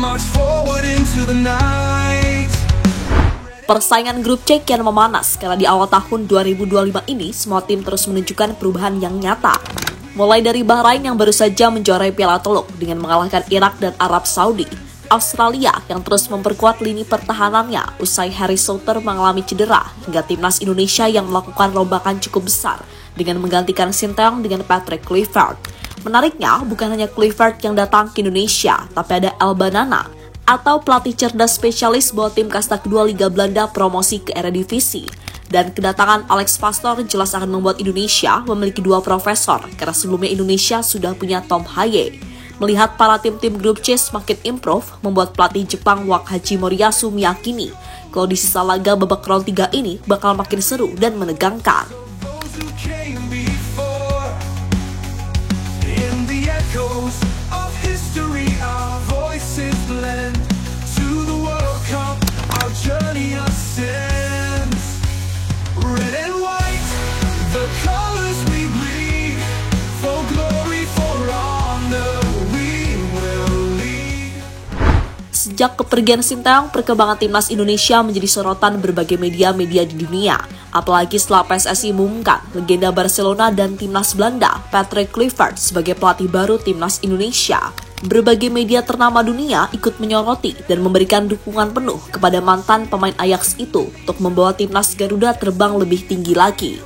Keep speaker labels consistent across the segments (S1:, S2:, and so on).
S1: march forward into the night.
S2: Persaingan grup C kian memanas karena di awal tahun 2025 ini semua tim terus menunjukkan perubahan yang nyata. Mulai dari Bahrain yang baru saja menjuarai Piala Teluk dengan mengalahkan Irak dan Arab Saudi, Australia yang terus memperkuat lini pertahanannya usai Harry Souther mengalami cedera, hingga timnas Indonesia yang melakukan rombakan cukup besar dengan menggantikan Sinteyong dengan Patrick Kluivert. Menariknya, bukan hanya Kluivert yang datang ke Indonesia, tapi ada El Banana atau pelatih cerdas spesialis bawa tim kasta kedua Liga Belanda promosi ke Eredivisie. Dan kedatangan Alex Pastoor jelas akan membuat Indonesia memiliki dua profesor, karena sebelumnya Indonesia sudah punya Tom Haye. Melihat para tim-tim grup C semakin improve, membuat pelatih Jepang Wak Haji Moriyasu meyakini kalau di sisa laga babak round 3 ini bakal makin seru dan menegangkan. Sejak kepergian Sinteyong, perkembangan timnas Indonesia menjadi sorotan berbagai media-media di dunia. Apalagi setelah PSSI mengumumkan legenda Barcelona dan timnas Belanda, Patrick Kluivert, sebagai pelatih baru timnas Indonesia. Berbagai media ternama dunia ikut menyoroti dan memberikan dukungan penuh kepada mantan pemain Ajax itu untuk membawa timnas Garuda terbang lebih tinggi lagi.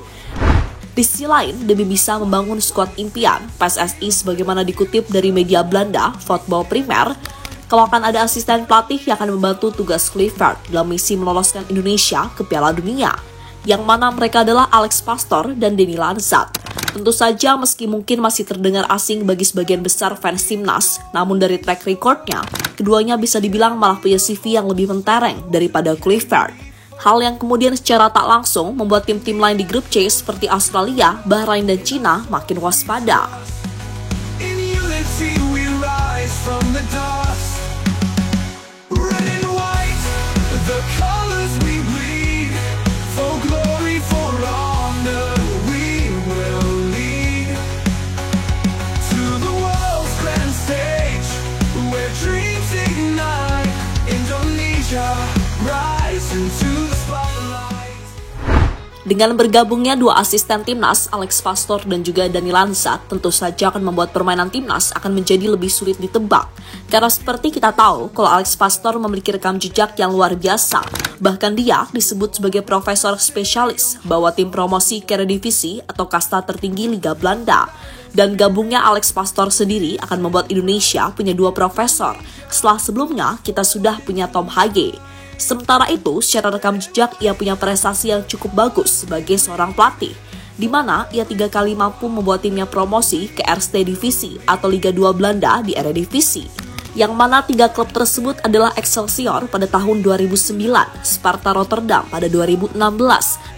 S2: Di sisi lain, demi bisa membangun skuad impian, PSSI sebagaimana dikutip dari media Belanda, Voetbal Primer, kalau akan ada asisten pelatih yang akan membantu tugas Kluivert dalam misi meloloskan Indonesia ke Piala Dunia, yang mana mereka adalah Alex Pastoor dan Denny Lansat. Tentu saja meski mungkin masih terdengar asing bagi sebagian besar fans timnas, namun dari track recordnya, keduanya bisa dibilang malah punya CV yang lebih mentereng daripada Kluivert. Hal yang kemudian secara tak langsung membuat tim-tim lain di grup C seperti Australia, Bahrain, dan Cina makin waspada. Dengan bergabungnya dua asisten timnas, Alex Pastoor dan juga Denny Lansat, tentu saja akan membuat permainan timnas akan menjadi lebih sulit ditebak. Karena seperti kita tahu, kalau Alex Pastoor memiliki rekam jejak yang luar biasa. Bahkan dia disebut sebagai profesor spesialis bawa tim promosi ke Eredivisie atau kasta tertinggi Liga Belanda. Dan gabungnya Alex Pastoor sendiri akan membuat Indonesia punya dua profesor, setelah sebelumnya kita sudah punya Tom Haye. Sementara itu, secara rekam jejak, ia punya prestasi yang cukup bagus sebagai seorang pelatih, di mana ia 3 kali mampu membuat timnya promosi ke Eerste Divisie atau Liga 2 Belanda di Eredivisie. Yang mana 3 klub tersebut adalah Excelsior pada tahun 2009, Sparta Rotterdam pada 2016,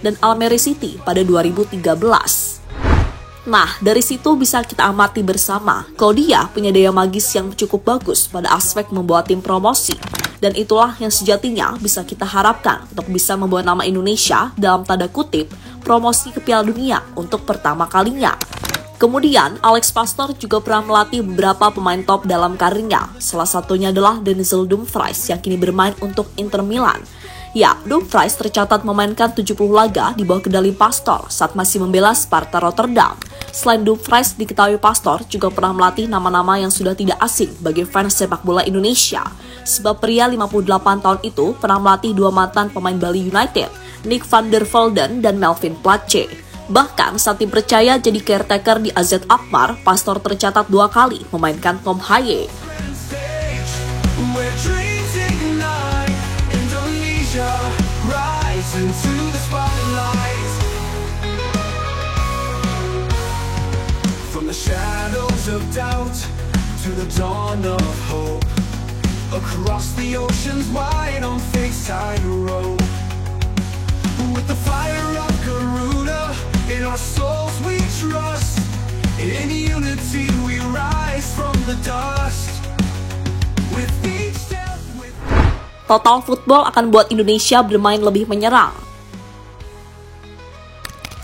S2: dan Almere City pada 2013. Nah, dari situ bisa kita amati bersama kalau dia punya daya magis yang cukup bagus pada aspek membawa tim promosi. Dan itulah yang sejatinya bisa kita harapkan untuk bisa membawa nama Indonesia dalam tanda kutip promosi ke Piala Dunia untuk pertama kalinya. Kemudian, Alex Pastoor juga pernah melatih beberapa pemain top dalam karirnya. Salah satunya adalah Denzel Dumfries yang kini bermain untuk Inter Milan. Ya, Dumfries tercatat memainkan 70 laga di bawah kendali Pastoor saat masih membela Sparta Rotterdam. Selain Dumfries, diketahui Pastoor juga pernah melatih nama-nama yang sudah tidak asing bagi fans sepak bola Indonesia. Sebab pria 58 tahun itu pernah melatih 2 mantan pemain Bali United, Nick van der Velden dan Melvin Platje. Bahkan saat tim percaya jadi caretaker di AZ Alkmaar, Pastoor tercatat 2 kali memainkan Tom Haye.
S1: The shadows of doubt to the dawn of hope, across the oceans wide on fake-side road, with the fire of Garuda in our souls we trust, in unity we rise from the dust, with each step with...
S2: Total Football akan buat Indonesia bermain lebih menyerang.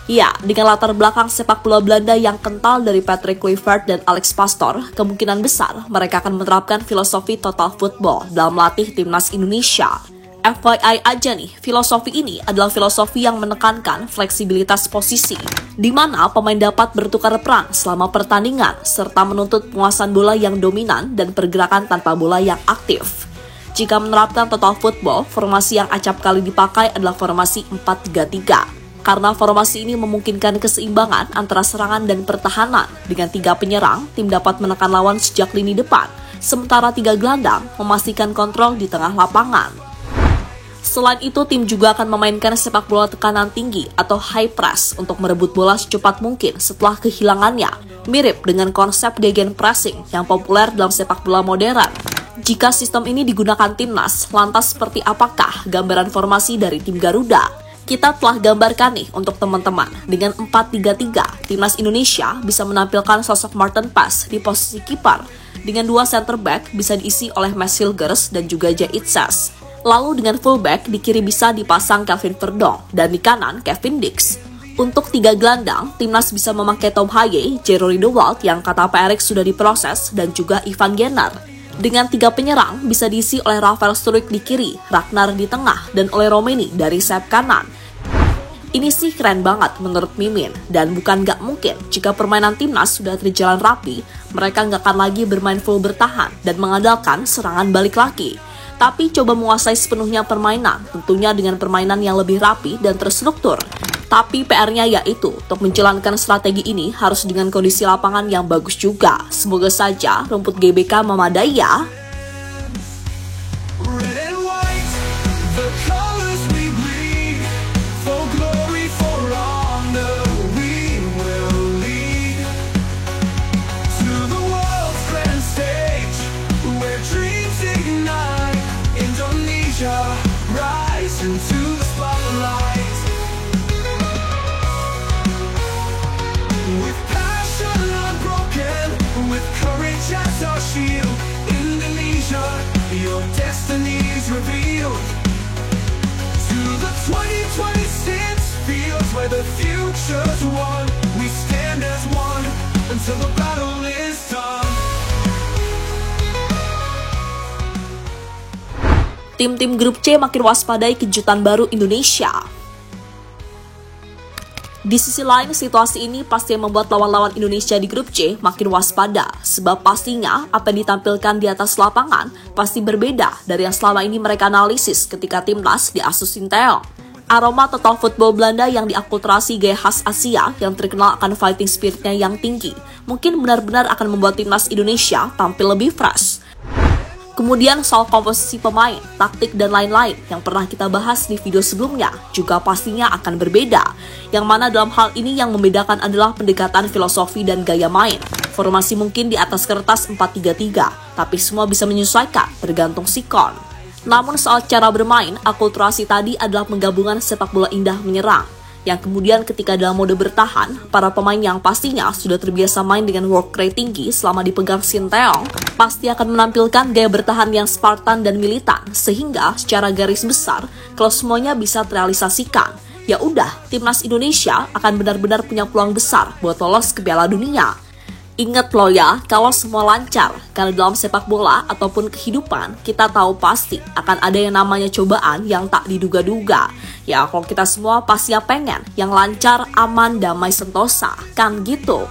S2: Ya, dengan latar belakang sepak bola Belanda yang kental dari Patrick Kluivert dan Alex Pastoor, kemungkinan besar mereka akan menerapkan filosofi total football dalam melatih timnas Indonesia. FYI aja nih, filosofi ini adalah filosofi yang menekankan fleksibilitas posisi, di mana pemain dapat bertukar peran selama pertandingan, serta menuntut penguasaan bola yang dominan dan pergerakan tanpa bola yang aktif. Jika menerapkan total football, formasi yang acap kali dipakai adalah formasi 4-3-3. Karena formasi ini memungkinkan keseimbangan antara serangan dan pertahanan. Dengan 3 penyerang, tim dapat menekan lawan sejak lini depan, sementara 3 gelandang memastikan kontrol di tengah lapangan. Selain itu, tim juga akan memainkan sepak bola tekanan tinggi atau high press untuk merebut bola secepat mungkin setelah kehilangannya, mirip dengan konsep gegenpressing yang populer dalam sepak bola modern. Jika sistem ini digunakan timnas, lantas seperti apakah gambaran formasi dari tim Garuda? Kita telah gambarkan nih untuk teman-teman. Dengan 4-3-3, timnas Indonesia bisa menampilkan sosok Martin Paes di posisi kiper. Dengan 2 center back bisa diisi oleh Max Hilgers dan juga Jay Itzes. Lalu dengan fullback di kiri bisa dipasang Kelvin Verdonk dan di kanan Kevin Dix. Untuk 3 gelandang, timnas bisa memakai Tom Haye, Jero Riedewald yang kata Pak Erik sudah diproses dan juga Ivan Jenner. Dengan 3 penyerang bisa diisi oleh Rafael Sturridge di kiri, Ragnar di tengah, dan oleh Romeni dari sayap kanan. Ini sih keren banget menurut Mimin, dan bukan gak mungkin jika permainan timnas sudah terjalan rapi, mereka gak akan lagi bermain full bertahan dan mengandalkan serangan balik lagi. Tapi coba menguasai sepenuhnya permainan, tentunya dengan permainan yang lebih rapi dan terstruktur. Tapi PR-nya yaitu, untuk menjalankan strategi ini harus dengan kondisi lapangan yang bagus juga. Semoga saja rumput GBK memadai ya.
S1: Into the spotlight with passion unbroken, with courage as our shield. Indonesia, your destiny is revealed to the 2026 fields where the future's won. We stand as one until the battle is done.
S2: Tim-tim grup C makin waspadai kejutan baru Indonesia. Di sisi lain, situasi ini pasti membuat lawan-lawan Indonesia di grup C makin waspada, sebab pastinya apa yang ditampilkan di atas lapangan pasti berbeda dari yang selama ini mereka analisis ketika timnas diasuh Sinteyong. Aroma total football Belanda yang diakulturasi gaya khas Asia yang terkenal akan fighting spiritnya yang tinggi, mungkin benar-benar akan membuat timnas Indonesia tampil lebih fresh. Kemudian soal komposisi pemain, taktik, dan lain-lain yang pernah kita bahas di video sebelumnya juga pastinya akan berbeda. Yang mana dalam hal ini yang membedakan adalah pendekatan filosofi dan gaya main. Formasi mungkin di atas kertas 4-3-3, tapi semua bisa menyesuaikan tergantung sikon. Namun soal cara bermain, akulturasi tadi adalah penggabungan sepak bola indah menyerang. Yang kemudian ketika dalam mode bertahan, para pemain yang pastinya sudah terbiasa main dengan work rate tinggi selama dipegang Sinteyong, pasti akan menampilkan gaya bertahan yang Spartan dan militan, sehingga secara garis besar, kalau semuanya bisa terrealisasikan, ya udah, timnas Indonesia akan benar-benar punya peluang besar buat lolos ke Piala Dunia. Ingat loh ya, kalau semua lancar, karena dalam sepak bola ataupun kehidupan, kita tahu pasti akan ada yang namanya cobaan yang tak diduga-duga. Ya, kalau kita semua pasti pengen yang lancar, aman, damai, sentosa, kan gitu.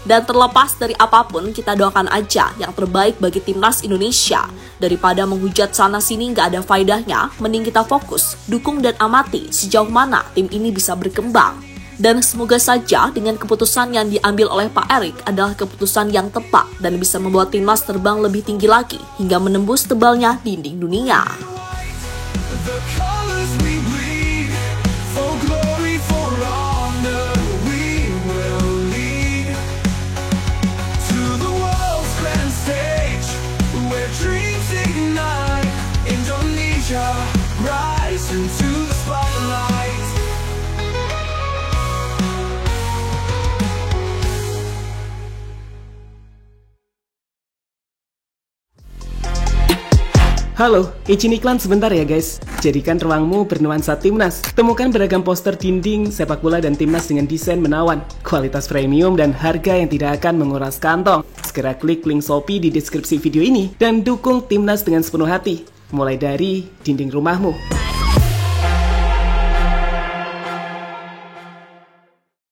S2: Dan terlepas dari apapun, kita doakan aja yang terbaik bagi timnas Indonesia. Daripada menghujat sana-sini nggak ada faedahnya, mending kita fokus, dukung dan amati sejauh mana tim ini bisa berkembang. Dan semoga saja dengan keputusan yang diambil oleh Pak Erik adalah keputusan yang tepat dan bisa membuat timnas terbang lebih tinggi lagi hingga menembus tebalnya dinding dunia.
S1: rise into the spotlight.
S3: Halo, izin iklan sebentar ya guys. Jadikan ruangmu bernuansa Timnas. Temukan beragam poster dinding, sepak bola dan Timnas dengan desain menawan, kualitas premium dan harga yang tidak akan menguras kantong. Segera klik link Shopee di deskripsi video ini dan dukung Timnas dengan sepenuh hati. Mulai dari dinding rumahmu.